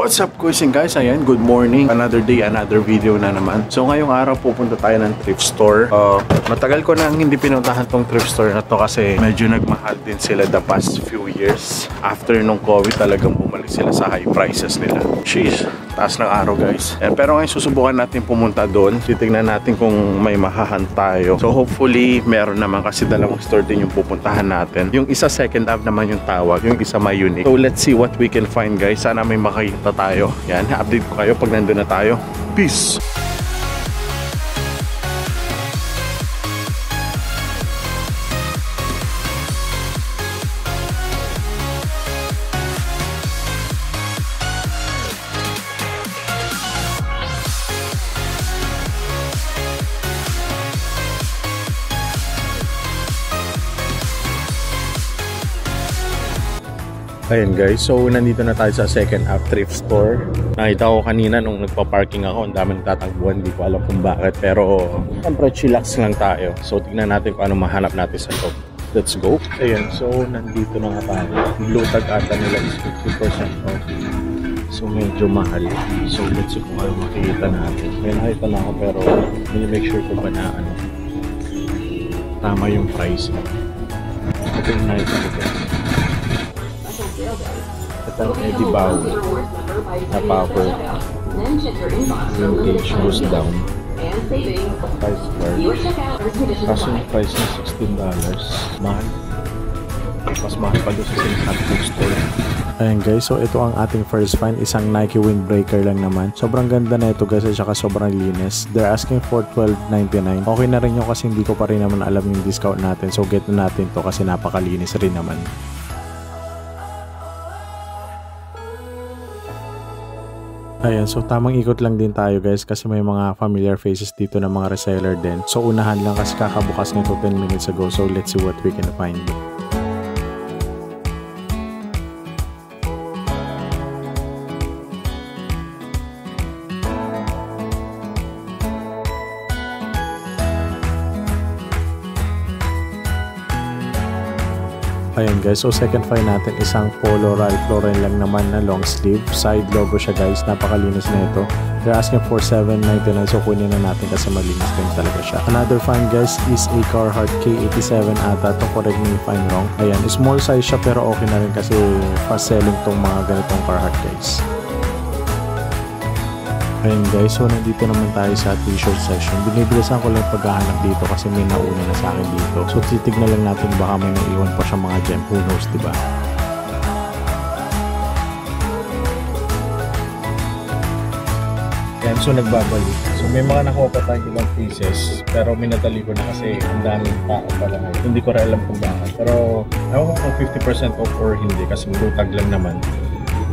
What's up guys? Ayan, good morning. Another day, another video na naman. So ngayong araw pupunta tayo ng thrift store. Matagal ko nang hindi pinuntahan tong thrift store na to kasi medyo nagmahal din sila the past few years. After nung COVID talagang bumalik sila sa high prices nila. Sheesh, taas ng araw guys. Pero ngayon susubukan natin pumunta doon. Titignan natin kung may mahahan tayo. So hopefully meron naman kasi dalawang store din yung pupuntahan natin. Yung isa second half naman yung tawag, yung isa may unique. So let's see what we can find guys. Sana may makikita tayo. Yan, update ko kayo pag nandun na tayo. Peace! Ayan guys, so nandito na tayo sa second half thrift store. Nakita ko kanina nung nagpa-parking ako, ang dami nagtatagbuhan, hindi ko alam kung bakit. Pero siyempre chillax lang tayo. So tignan natin kung ano mahanap natin sa loob. Let's go! Ayan, so nandito na nga tayo. Blue tag ata nila is 50% off. So medyo mahal. So let's see kung ano makikita natin. May nakita na ako pero make sure ko ba na ano, tama yung price. Ito yung nakita ko guys. Ito ang Eddie Bauer na power. Yung gauge goes down. 5 stars. Kaso yung price na $16. Mahal. Mas mahal pa doon sa sinasabi store. Ayan guys, so ito ang ating first find. Isang Nike windbreaker lang naman. Sobrang ganda na ito guys at saka sobrang linis. They're asking for $12.99. Okay na rin yung kasi hindi ko pa rin naman alam yung discount natin. So get na natin to kasi napakalinis rin naman. Ayan, so tamang ikot lang din tayo guys kasi may mga familiar faces dito na mga reseller din. So unahan lang kasi kakabukas nito 10 minutes ago. So let's see what we can find. Ayan guys, so second find natin isang Polo Ralph Lauren lang naman na long sleeve. Side logo siya guys, napakalinis na ito. They're asking for $7.99 so kunin na natin kasi malinis din talaga siya. Another find guys is a Carhartt K87 ata. To correct me if I'm wrong. Ayan, small size siya pero okay na rin kasi fast selling tong mga ganitong Carhartt guys. Ayan guys, so nandito naman tayo sa t-shirt section. Binibilisan ko lang paghahanap dito kasi may nauna na sa akin dito. So titignan lang natin baka may naiwan pa siya mga gem. Who knows, diba? Ayan, so nagbabalik. So may mga nakuha pa tayong ilang pieces. Pero minatali ko na kasi ang daming tao pala ngayon. Hindi ko rin alam kung bakit. Pero ako kung 50% off or hindi kasi tag lang naman.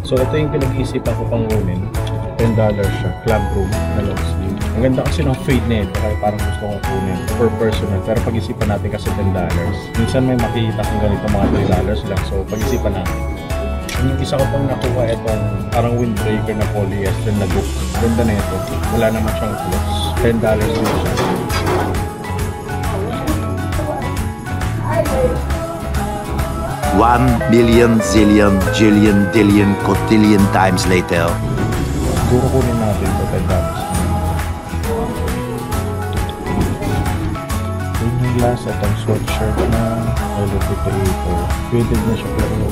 So ito yung pinag-iisipan ko pang kunin. $10 siya, club room na long sleeve. Ang ganda kasi ng fade na ito kaya parang gusto kong kunin per personal. Pero pag-isipan natin kasi $10. Minsan may makikita kong ganito mga $3 lang. So pag-isipan natin. Yung isa ko pang nakuha itong parang windbreaker na polyester na book. Ganda na ito. Wala naman siyang close. $10 din siya. One billion, zillion, jillion, dillion, cotillion times later. Siguro kunin natin ito $10. Yun yung last itong sweatshirt na elevator. Faded na siya pero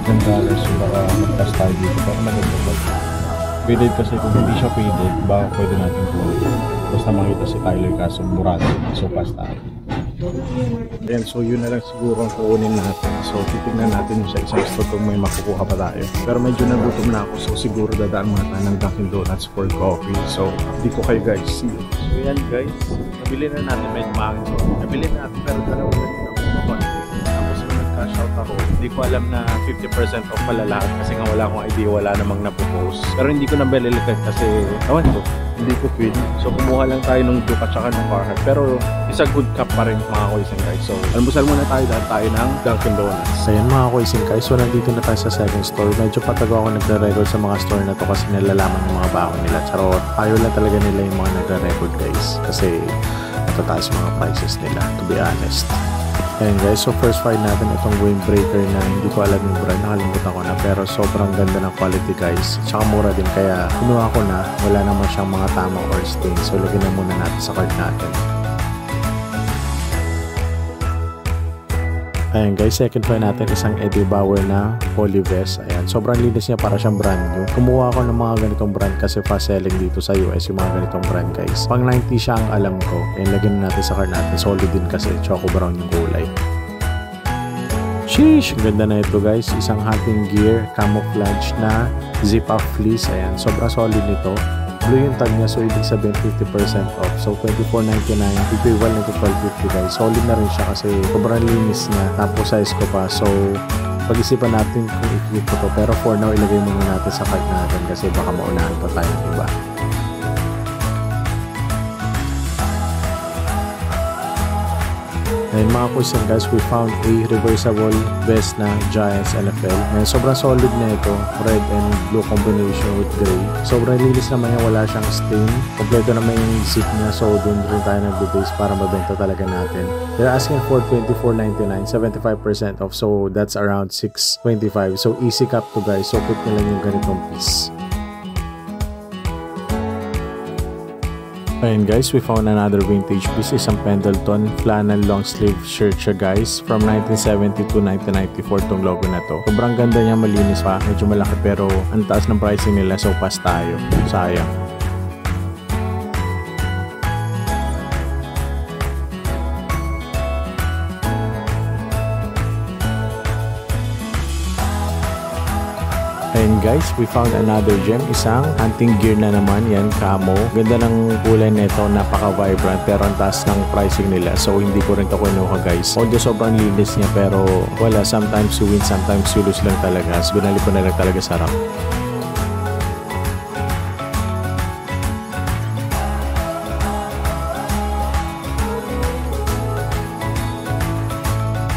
$10 so baka magtas tayo dito. Baka magandang faded kasi kung hindi siya faded baka pwede natin kunin. Basta makita si Tyler kaso murado. So pass tayo. Then, so yun na lang siguro ang kukunin natin. So titignan natin yung sa isang store kung may makukuha pa tayo. Pero medyo nagutom na ako so siguro dadaan muna tayo ng Dunkin Donuts for coffee. So hindi ko kayo guys see you. So yan guys, nabili na natin medyo mahangin. So nabili na natin pero dalawa na din ako makonti. Tapos nung nag-cash out ako, hindi ko alam na 50% off pala lahat kasi nga wala akong idea, wala namang napopost. Pero hindi ko nabili lahat kasi awan ko, hindi ko pwede. So kumuha lang tayo ng Duke at saka ng Carhartt. Pero isa good cup pa rin mga koisin guys. So almusal muna tayo dahil tayo ng Dunkin Donuts. Ayan mga koisin guys. So nandito na tayo sa second store. Medyo patago ako nagre-record sa mga store na to kasi nalalaman ng mga baon nila. Charot. Ayaw lang talaga nila yung mga nagre-record guys. Kasi matataas yung mga prices nila to be honest. Ayan guys, so first find natin itong windbreaker na hindi ko alam yung brand, nakalimutan ko na, pero sobrang ganda ng quality guys, tsaka mura din, kaya kinuha ko na, wala naman siyang mga tama or stain, so lagyan na muna natin sa cart natin. Ayan guys, second find natin isang Eddie Bauer na poly vest. Ayan, sobrang linis niya, para siyang brand new. Kumuha ako ng mga ganitong brand kasi fast selling dito sa US yung mga ganitong brand guys. Pang 90 siya ang alam ko. Ayan, lagyan na natin sa cart natin. Solid din kasi, choco brown yung kulay. Sheesh! Ang ganda na ito guys. Isang hunting gear, camouflage na zip up fleece. Ayan, sobrang solid nito. Blue yung tag niya, so ibig sabihin 50% off. So $24.99, equivalent to $12.50 guys. Solid na rin siya kasi sobrang linis niya. Tapos size ko pa. So pag-isipan natin kung i-click ko to. Pero for now, ilagay muna natin sa cart natin kasi baka maunahan pa tayo ng iba. And mga question guys, we found a reversible vest na Giants NFL. And sobrang solid na ito. Red and blue combination with gray. Sobrang linis naman niya, wala siyang stain. Kompleto naman yung zip niya. So doon rin tayo nag-base para mabenta talaga natin. They're asking for $24.99, 75% off. So that's around $6.25. So easy cap to guys. So put nyo lang yung ganitong piece. Ayan guys, we found another vintage piece, isang Pendleton flannel long sleeve shirt siya guys, from 1970 to 1994 tong logo na to. Sobrang ganda niya, malinis pa, medyo malaki pero ang taas ng pricing nila, so pass tayo, sayang. Ayan guys, we found another gem, isang hunting gear na naman, yan, camo. Ganda ng kulay nito, napaka-vibrant pero ang taas ng pricing nila, so hindi ko rin ito kinuha guys. Although sobrang linis niya pero wala, sometimes you win, sometimes you lose lang talaga. So binalik ko na lang talaga sa rack.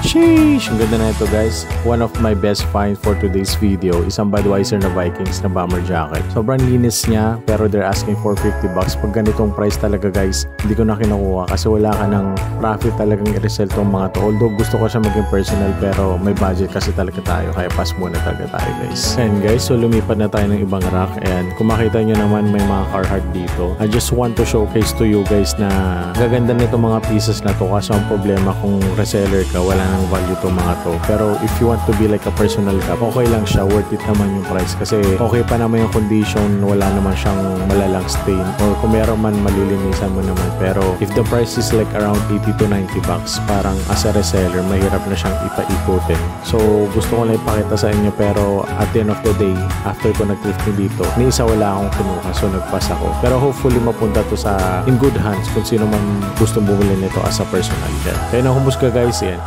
Sheesh! Ang ganda na ito guys. One of my best find for today's video. Isang Budweiser na Vikings na bomber jacket. Sobrang linis niya pero they're asking for $50. Pag ganitong price talaga guys, hindi ko na kinukuha kasi wala ka ng profit talagang i-resell tong mga to. Although gusto ko siya maging personal pero may budget kasi talaga tayo. Kaya pass muna talaga tayo guys. And guys, so lumipat na tayo ng ibang rack. And kung makita nyo naman may mga Carhartt dito. I just want to showcase to you guys na gaganda nito mga pieces na to. Kaso ang problema kung reseller ka, wala nang value to mga to. Pero if you want to be like a personal cap, okay lang siya, worth it naman yung price kasi okay pa naman yung condition, wala naman siyang malalang stain or kung meron man malilinisan mo naman. Pero if the price is like around $80 to $90, parang as a reseller mahirap na siyang ipaikutin. So gusto ko lang ipakita sa inyo pero at the end of the day, after ko nag-thrifting dito, ni isa wala akong kinuha, so nagpas ako. Pero hopefully mapunta to sa in good hands kung sino man gustong bumili nito as a personal care. Kaya nahumusga guys yan.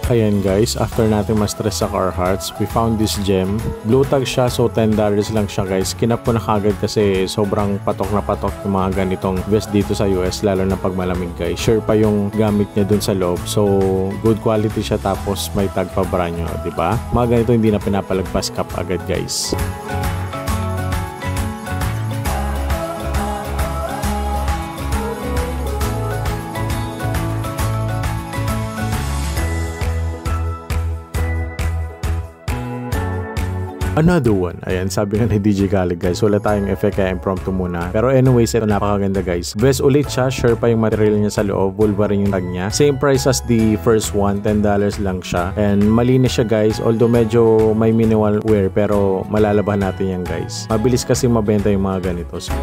Ayan guys, after natin ma-stress sa Carhartts, we found this gem. Blue tag siya, so $10 lang siya guys. Kinap ko na kagad kasi sobrang patok na patok yung mga ganitong vest dito sa US, lalo na pag malamig guys. Sure pa yung gamit niya dun sa loob, so good quality siya tapos may tag pa brand nyo, diba? Mga ganito hindi na pinapalagpas cap agad guys. Another one. Ayan, sabi nga ni DJ Khaled guys, wala tayong effect kaya impromptu muna. Pero anyways, ito napakaganda guys. Vest ulit siya, sure pa yung material niya sa loob, Wolverine yung tag niya. Same price as the first one, $10 lang siya. And malinis siya guys, although medyo may minimal wear pero malalaban natin yan guys. Mabilis kasi mabenta yung mga ganito. So,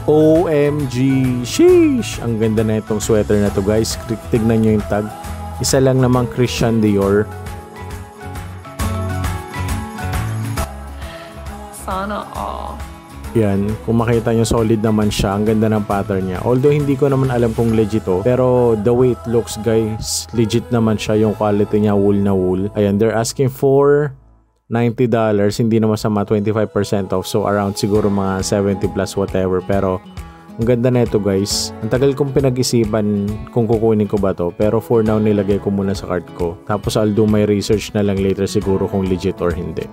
OMG, sheesh! Ang ganda na itong sweater na to guys. Tignan nyo yung tag. Isa lang namang Christian Dior. Sana all. Yan, kung makita nyo solid naman siya. Ang ganda ng pattern niya. Although hindi ko naman alam kung legit to, pero the way it looks guys, legit naman siya. Yung quality niya, wool na wool. Ayan, they're asking for $90. Hindi naman sama, 25% off. So around siguro mga 70 plus whatever. Pero ang ganda na ito guys. Ang tagal kong pinag-isipan kung kukunin ko ba to. Pero for now nilagay ko muna sa cart ko. Tapos I'll do my research na lang later siguro kung legit or hindi.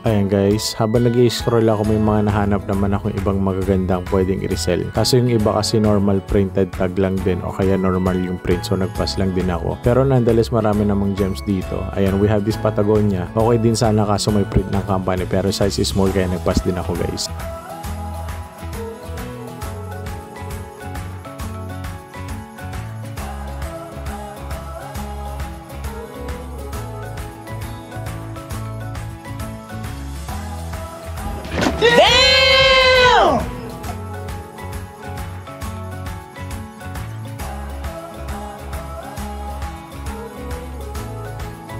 Ayan guys, habang nag-i-scroll ako may mga nahanap naman akong ibang magagandang pwedeng i-resell. Kaso yung iba kasi normal printed tag lang din o kaya normal yung print, so nagpas lang din ako. Pero nonetheless marami namang gems dito. Ayan, we have this Patagonia. Okay din sana kaso may print ng company pero size is small kaya nagpas din ako guys.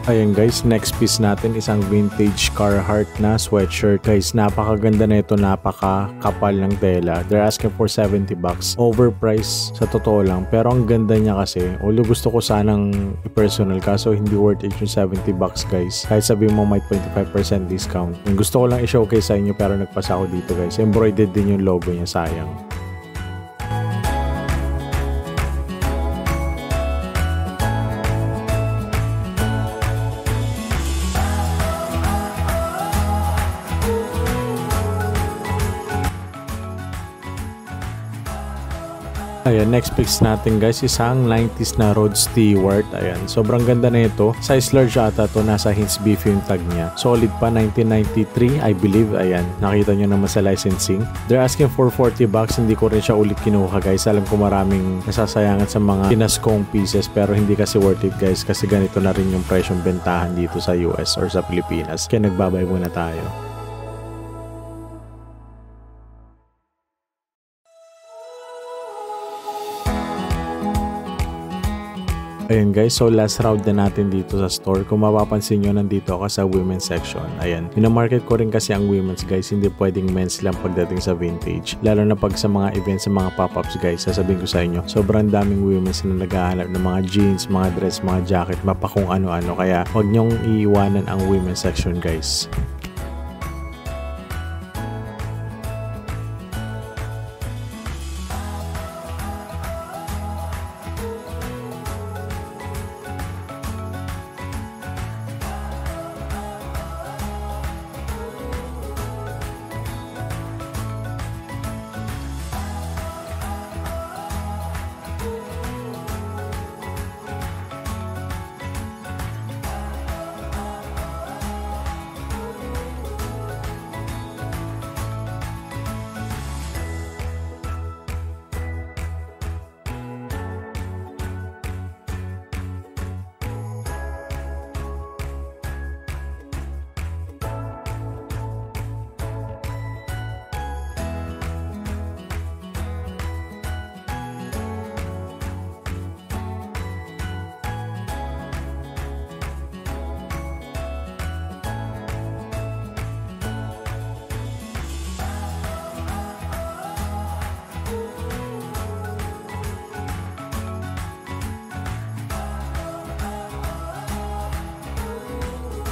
Ayan guys, next piece natin isang vintage Carhartt na sweatshirt. Guys, napakaganda na ito, napakakapal ng tela. They're asking for $70. Overpriced sa totoo lang, pero ang ganda niya kasi. Although gusto ko sanang i-personal kaso hindi worth it yung $70 guys. Kahit sabihin mo may 25% discount. Yung gusto ko lang i-showcase sa inyo pero nagpasa ako dito guys. Embroidered din yung logo niya, sayang. Ayan, next piece natin guys, isang 90s na Rod Stewart. Ayan, sobrang ganda na ito. Size large ata to, nasa Hints Beef yung tag niya. Solid pa, 1993 I believe. Ayan, nakita nyo naman sa licensing. They're asking for $40. Hindi ko rin siya ulit kinuha guys. Alam ko maraming nasasayangan sa mga pinaskong pieces pero hindi kasi worth it guys. Kasi ganito na rin yung presyong bentahan dito sa US or sa Pilipinas. Kaya nagbabay muna tayo. Ayan guys, so last round na natin dito sa store. Kung mapapansin nyo, nandito ako sa women's section. Ayan, minamarket ko rin kasi ang women's guys. Hindi pwedeng men's lang pagdating sa vintage. Lalo na pag sa mga events, sa mga pop-ups guys. Sasabihin ko sa inyo, sobrang daming women's na naghahanap ng mga jeans, mga dress, mga jacket, mapa kung ano-ano. Kaya huwag nyong iiwanan ang women's section guys.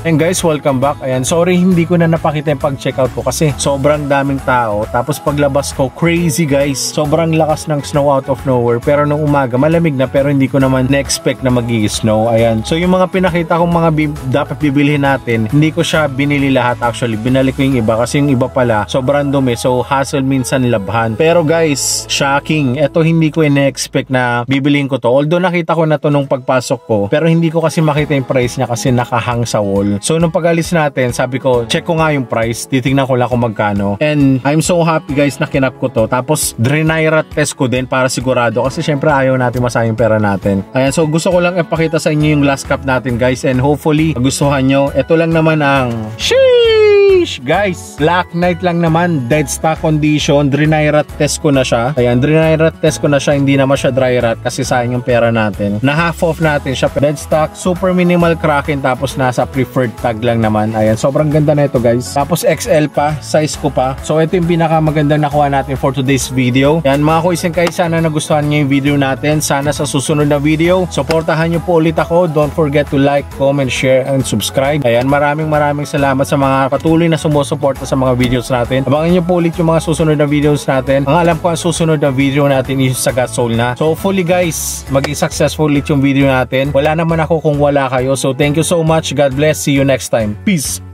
And guys, welcome back. Ayan, sorry hindi ko na napakita yung pag-checkout ko kasi sobrang daming tao. Tapos paglabas ko, crazy guys. Sobrang lakas ng snow out of nowhere. Pero nung umaga, malamig na pero hindi ko naman na-expect na mag-i-snow. Ayan. So yung mga pinakita kong mga dapat bibilihin natin, hindi ko siya binili lahat actually. Binalik ko yung iba kasi yung iba pala sobrang dumi. So hassle minsan labhan. Pero guys, shocking. Ito hindi ko ina-expect na bibilihin ko to. Although nakita ko na to nung pagpasok ko. Pero hindi ko kasi makita yung price niya kasi nakahang sa wall. So nung pag-alis natin, sabi ko, check ko nga yung price, titignan ko lang kung magkano. And I'm so happy guys na kinap ko to. Tapos drenira test ko din para sigurado kasi syempre ayaw natin masayang pera natin. Ayan, so gusto ko lang ipakita sa inyo yung last cup natin guys and hopefully gustuhan nyo. Ito lang naman ang sheesh! finish guys. Black Knight lang naman, dead stock condition. Dry rot test ko na siya. Ayan, dry rot test ko na siya. Hindi naman siya dry rot kasi sayang yung pera natin. Na half off natin siya. Dead stock, super minimal cracking, tapos nasa preferred tag lang naman. Ayan, sobrang ganda na ito guys. Tapos XL pa, size ko pa. So ito yung pinakamagandang nakuha natin for today's video. Yan mga kuising guys, sana nagustuhan niyo yung video natin. Sana sa susunod na video, supportahan niyo po ulit ako. Don't forget to like, comment, share, and subscribe. Ayan, maraming salamat sa mga patuloy na sumusuporta sa mga videos natin. Abangan niyo po ulit yung mga susunod na videos natin. Ang alam ko ang susunod na video natin is sa Got Soul na. So hopefully guys, maging successful ulit yung video natin. Wala naman ako kung wala kayo. So thank you so much. God bless. See you next time. Peace.